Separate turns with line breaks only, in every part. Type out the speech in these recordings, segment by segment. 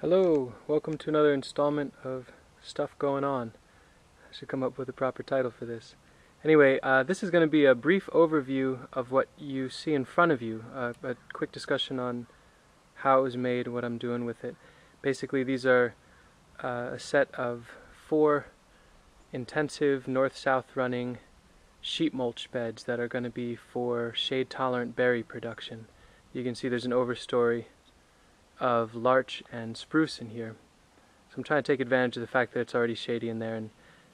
Hello, welcome to another installment of Stuff Going On. I should come up with a proper title for this. Anyway, this is going to be a brief overview of what you see in front of you, a quick discussion on how it was made and what I'm doing with it. Basically, these are a set of 4 intensive north-south running sheet mulch beds that are going to be for shade-tolerant berry production. You can see there's an overstory of larch and spruce in here. So I'm trying to take advantage of the fact that it's already shady in there and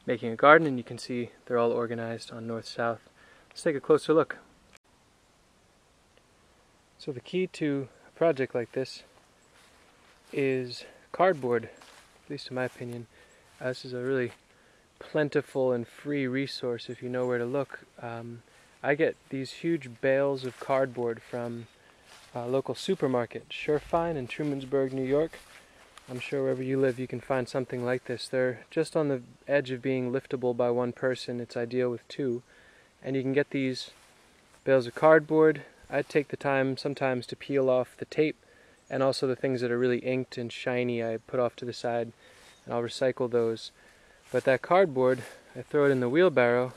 making a garden, and you can see they're all organized on north-south. Let's take a closer look. So the key to a project like this is cardboard, at least in my opinion. This is a really plentiful and free resource if you know where to look. I get these huge bales of cardboard from local supermarket, Surefine in Trumansburg, New York. I'm sure wherever you live you can find something like this. They're just on the edge of being liftable by one person. It's ideal with 2. And you can get these bales of cardboard. I take the time sometimes to peel off the tape, and also the things that are really inked and shiny I put off to the side, and I'll recycle those. But that cardboard, I throw it in the wheelbarrow,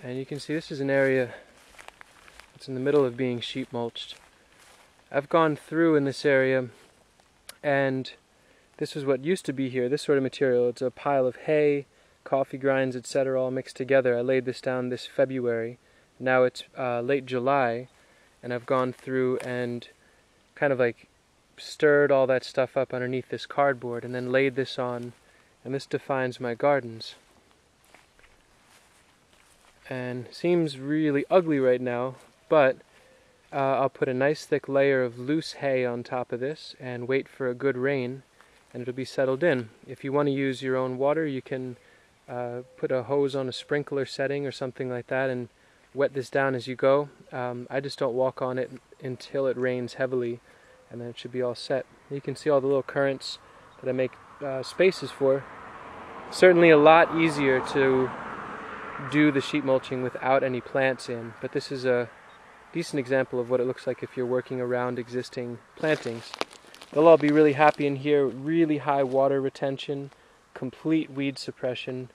and you can see this is an area it's in the middle of being sheet mulched. I've gone through in this area, and this is what used to be here, this sort of material. It's a pile of hay, coffee grinds, etc. all mixed together. I laid this down this February. Now it's late July, and I've gone through and kind of like stirred all that stuff up underneath this cardboard and then laid this on, and this defines my gardens. And seems really ugly right now, but I'll put a nice thick layer of loose hay on top of this and wait for a good rain, and it'll be settled in. If you want to use your own water, you can put a hose on a sprinkler setting or something like that and wet this down as you go. I just don't walk on it until it rains heavily, and then it should be all set. You can see all the little currents that I make spaces for. Certainly a lot easier to do the sheet mulching without any plants in, but this is a decent example of what it looks like if you're working around existing plantings. They'll all be really happy in here. Really high water retention, complete weed suppression.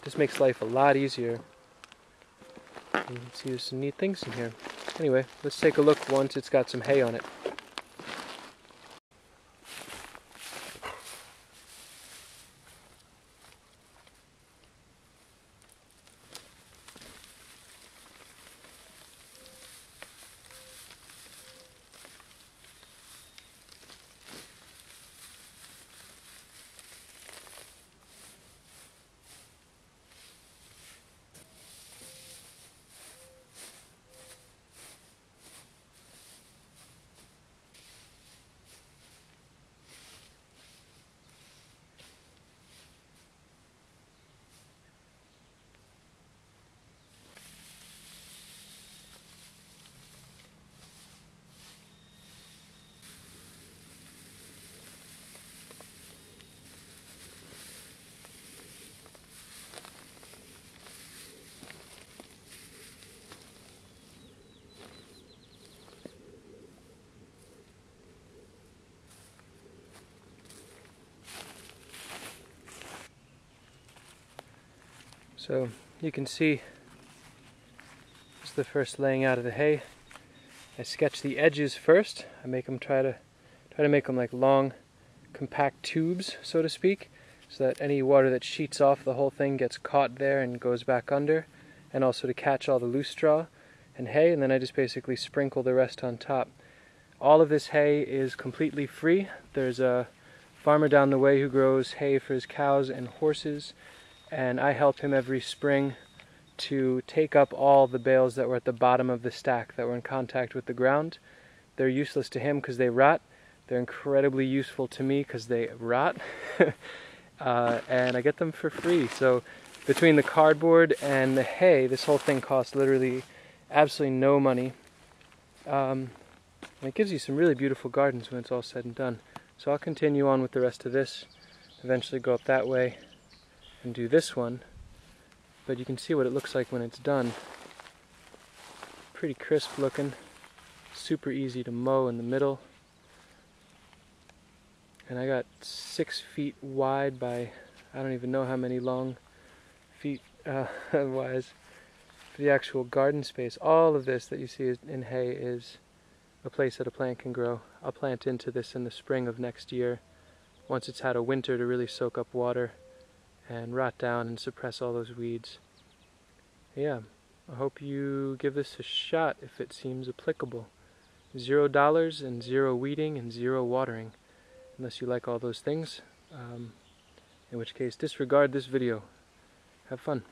Just makes life a lot easier. You can see there's some neat things in here. Anyway, let's take a look once it's got some hay on it. So you can see this is the first laying out of the hay. I sketch the edges first. I make them try to make them like long, compact tubes, so to speak, so that any water that sheets off the whole thing gets caught there and goes back under, and also to catch all the loose straw and hay, and then I just basically sprinkle the rest on top. All of this hay is completely free. There's a farmer down the way who grows hay for his cows and horses, and I help him every spring to take up all the bales that were at the bottom of the stack that were in contact with the ground. They're useless to him because they rot. They're incredibly useful to me because they rot. And I get them for free. So between the cardboard and the hay, this whole thing costs literally absolutely no money. And it gives you some really beautiful gardens when it's all said and done. So I'll continue on with the rest of this, eventually go up that way and do this one, but you can see what it looks like when it's done. Pretty crisp looking, super easy to mow in the middle. And I got 6 feet wide by I don't even know how many long feet wise for the actual garden space. All of this that you see in hay is a place that a plant can grow. I'll plant into this in the spring of next year, once it's had a winter to really soak up water and rot down and suppress all those weeds. Yeah, I hope you give this a shot if it seems applicable. $0 and 0 weeding and 0 watering, unless you like all those things, in which case disregard this video. Have fun.